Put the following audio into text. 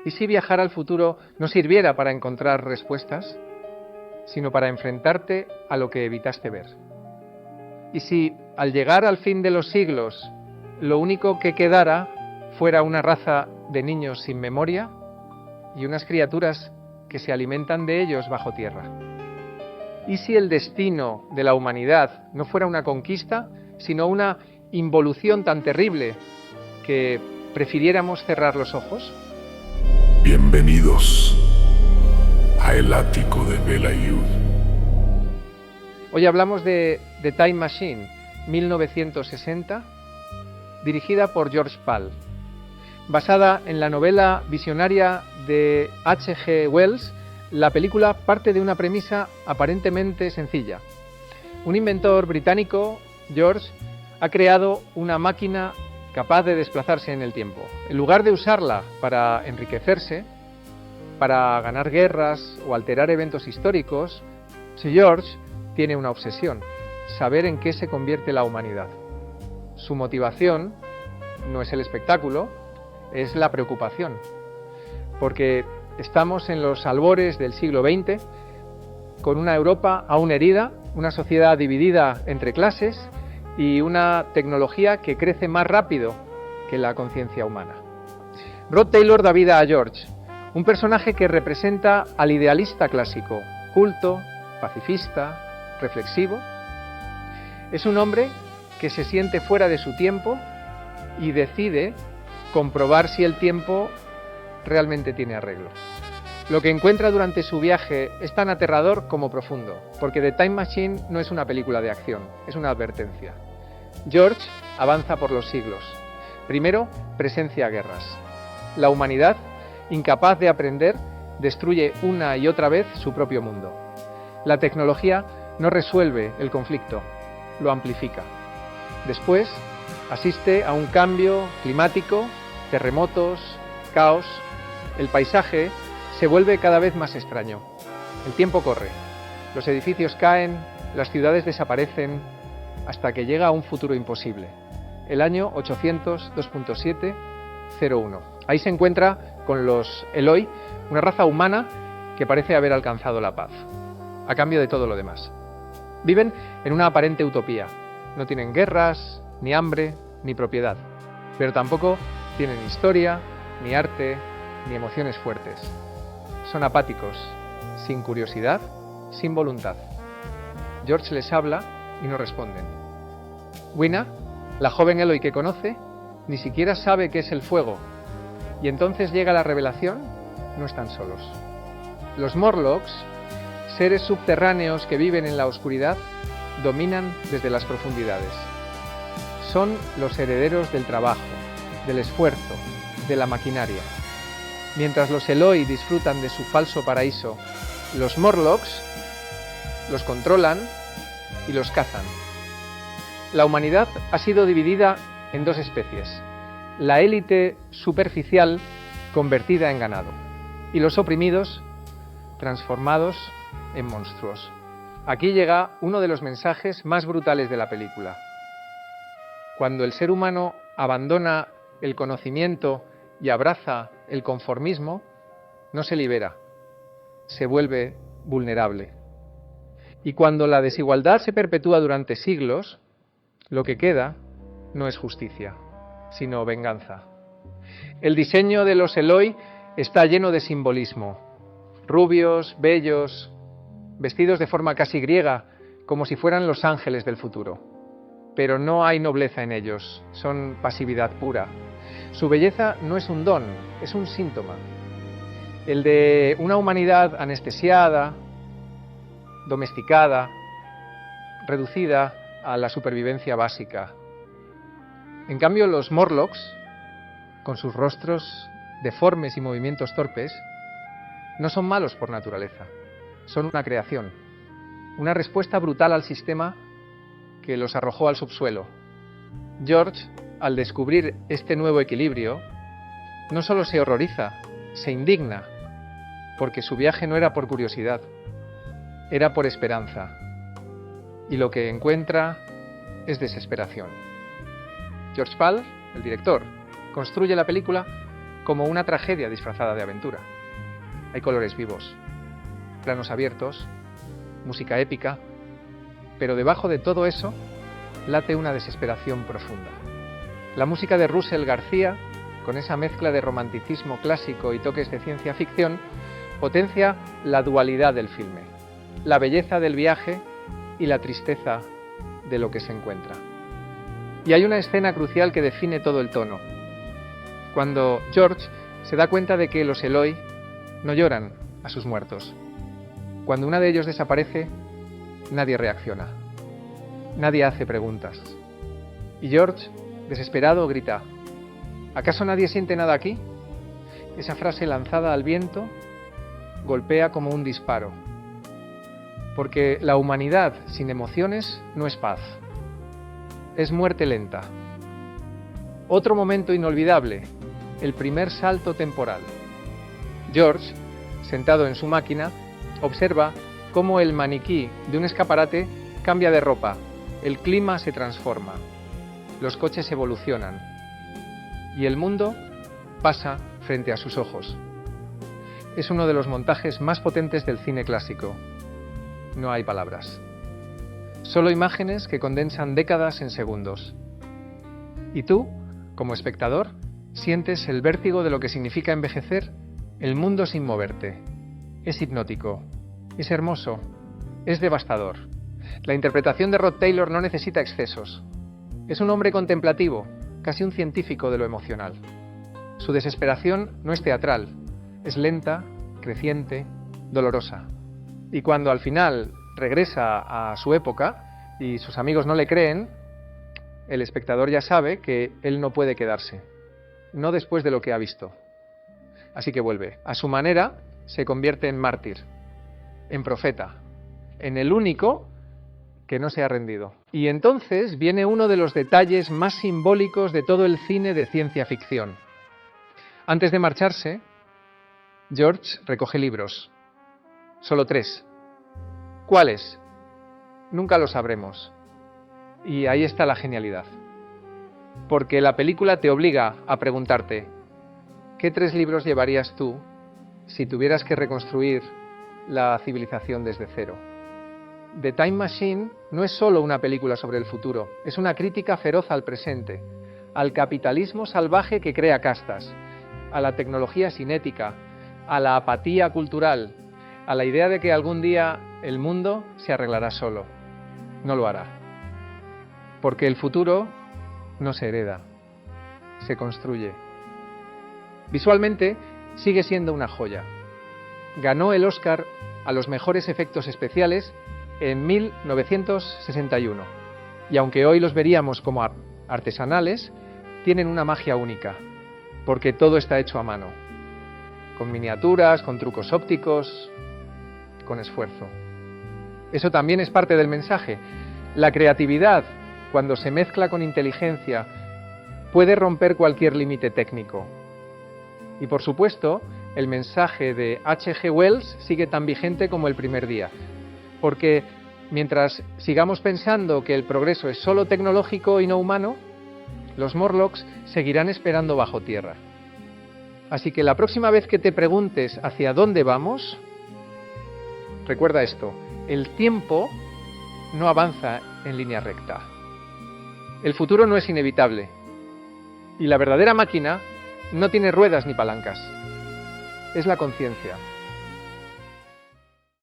¿Y si viajar al futuro no sirviera para encontrar respuestas, sino para enfrentarte a lo que evitaste ver? ¿Y si, al llegar al fin de los siglos, lo único que quedara fuera una raza de niños sin memoria y unas criaturas que se alimentan de ellos bajo tierra? ¿Y si el destino de la humanidad no fuera una conquista, sino una involución tan terrible que prefiriéramos cerrar los ojos? Bienvenidos a El Ático de Belayud. Hoy hablamos de The Time Machine, 1960, dirigida por George Pal. Basada en la novela visionaria de H.G. Wells, la película parte de una premisa aparentemente sencilla. Un inventor británico, George, ha creado una máquina capaz de desplazarse en el tiempo. En lugar de usarla para enriquecerse, para ganar guerras o alterar eventos históricos, Sir George tiene una obsesión: saber en qué se convierte la humanidad. Su motivación no es el espectáculo, es la preocupación, porque estamos en los albores del siglo XX, con una Europa aún herida, una sociedad dividida entre clases y una tecnología que crece más rápido que la conciencia humana. Rod Taylor da vida a George, un personaje que representa al idealista clásico, culto, pacifista, reflexivo. Es un hombre que se siente fuera de su tiempo y decide comprobar si el tiempo realmente tiene arreglo. Lo que encuentra durante su viaje es tan aterrador como profundo, porque The Time Machine no es una película de acción, es una advertencia. George avanza por los siglos. Primero, presencia guerras. La humanidad, incapaz de aprender, destruye una y otra vez su propio mundo. La tecnología no resuelve el conflicto, lo amplifica. Después, asiste a un cambio climático, terremotos, caos. El paisaje se vuelve cada vez más extraño. El tiempo corre. Los edificios caen, las ciudades desaparecen, hasta que llega a un futuro imposible. El año 800-2.701. Ahí se encuentra con los Eloi, una raza humana que parece haber alcanzado la paz, a cambio de todo lo demás. Viven en una aparente utopía. No tienen guerras, ni hambre, ni propiedad, pero tampoco tienen historia, ni arte, ni emociones fuertes. Son apáticos, sin curiosidad, sin voluntad. George les habla y no responden. Wina, la joven Eloi que conoce, ni siquiera sabe qué es el fuego, y entonces llega la revelación: no están solos. Los Morlocks, seres subterráneos que viven en la oscuridad, dominan desde las profundidades. Son los herederos del trabajo, del esfuerzo, de la maquinaria. Mientras los Eloi disfrutan de su falso paraíso, los Morlocks los controlan y los cazan. La humanidad ha sido dividida en dos especies: la élite superficial convertida en ganado y los oprimidos transformados en monstruos. Aquí llega uno de los mensajes más brutales de la película. Cuando el ser humano abandona el conocimiento y abraza el conformismo, no se libera, se vuelve vulnerable. Y cuando la desigualdad se perpetúa durante siglos, lo que queda no es justicia, sino venganza. El diseño de los Eloi está lleno de simbolismo. Rubios, bellos, vestidos de forma casi griega, como si fueran los ángeles del futuro. Pero no hay nobleza en ellos, son pasividad pura. Su belleza no es un don, es un síntoma. El de una humanidad anestesiada, domesticada, reducida a la supervivencia básica. En cambio, los Morlocks, con sus rostros deformes y movimientos torpes, no son malos por naturaleza, son una creación, una respuesta brutal al sistema que los arrojó al subsuelo. George, al descubrir este nuevo equilibrio, no solo se horroriza, se indigna, porque su viaje no era por curiosidad, era por esperanza, y lo que encuentra es desesperación. George Pal, el director, construye la película como una tragedia disfrazada de aventura. Hay colores vivos, planos abiertos, música épica, pero debajo de todo eso late una desesperación profunda. La música de Russell García, con esa mezcla de romanticismo clásico y toques de ciencia ficción, potencia la dualidad del filme, la belleza del viaje y la tristeza de lo que se encuentra. Y hay una escena crucial que define todo el tono. Cuando George se da cuenta de que los Eloi no lloran a sus muertos. Cuando uno de ellos desaparece, nadie reacciona. Nadie hace preguntas. Y George, desesperado, grita: ¿acaso nadie siente nada aquí? Esa frase lanzada al viento golpea como un disparo. Porque la humanidad sin emociones no es paz. Es muerte lenta. Otro momento inolvidable, el primer salto temporal. George, sentado en su máquina, observa cómo el maniquí de un escaparate cambia de ropa, el clima se transforma, los coches evolucionan y el mundo pasa frente a sus ojos. Es uno de los montajes más potentes del cine clásico. No hay palabras. Solo imágenes que condensan décadas en segundos. Y tú, como espectador, sientes el vértigo de lo que significa envejecer el mundo sin moverte. Es hipnótico, es hermoso, es devastador. La interpretación de Rod Taylor no necesita excesos. Es un hombre contemplativo, casi un científico de lo emocional. Su desesperación no es teatral, es lenta, creciente, dolorosa. Y cuando al final regresa a su época y sus amigos no le creen, el espectador ya sabe que él no puede quedarse, no después de lo que ha visto. Así que vuelve. A su manera, se convierte en mártir, en profeta, en el único que no se ha rendido. Y entonces viene uno de los detalles más simbólicos de todo el cine de ciencia ficción. Antes de marcharse, George recoge libros. Solo 3. ¿Cuáles? Nunca lo sabremos. Y ahí está la genialidad. Porque la película te obliga a preguntarte: ¿qué 3 libros llevarías tú si tuvieras que reconstruir la civilización desde cero? The Time Machine no es solo una película sobre el futuro, es una crítica feroz al presente, al capitalismo salvaje que crea castas, a la tecnología sin ética, a la apatía cultural, a la idea de que algún día el mundo se arreglará solo. No lo hará. Porque el futuro no se hereda, se construye. Visualmente sigue siendo una joya. Ganó el Oscar a los mejores efectos especiales en 1961. Y aunque hoy los veríamos como artesanales, tienen una magia única, porque todo está hecho a mano, con miniaturas, con trucos ópticos, con esfuerzo. Eso también es parte del mensaje. La creatividad, cuando se mezcla con inteligencia, puede romper cualquier límite técnico. Y por supuesto, el mensaje de H.G. Wells sigue tan vigente como el primer día. Porque mientras sigamos pensando que el progreso es solo tecnológico y no humano, los Morlocks seguirán esperando bajo tierra. Así que la próxima vez que te preguntes hacia dónde vamos, recuerda esto: el tiempo no avanza en línea recta. El futuro no es inevitable. Y la verdadera máquina no tiene ruedas ni palancas. Es la conciencia.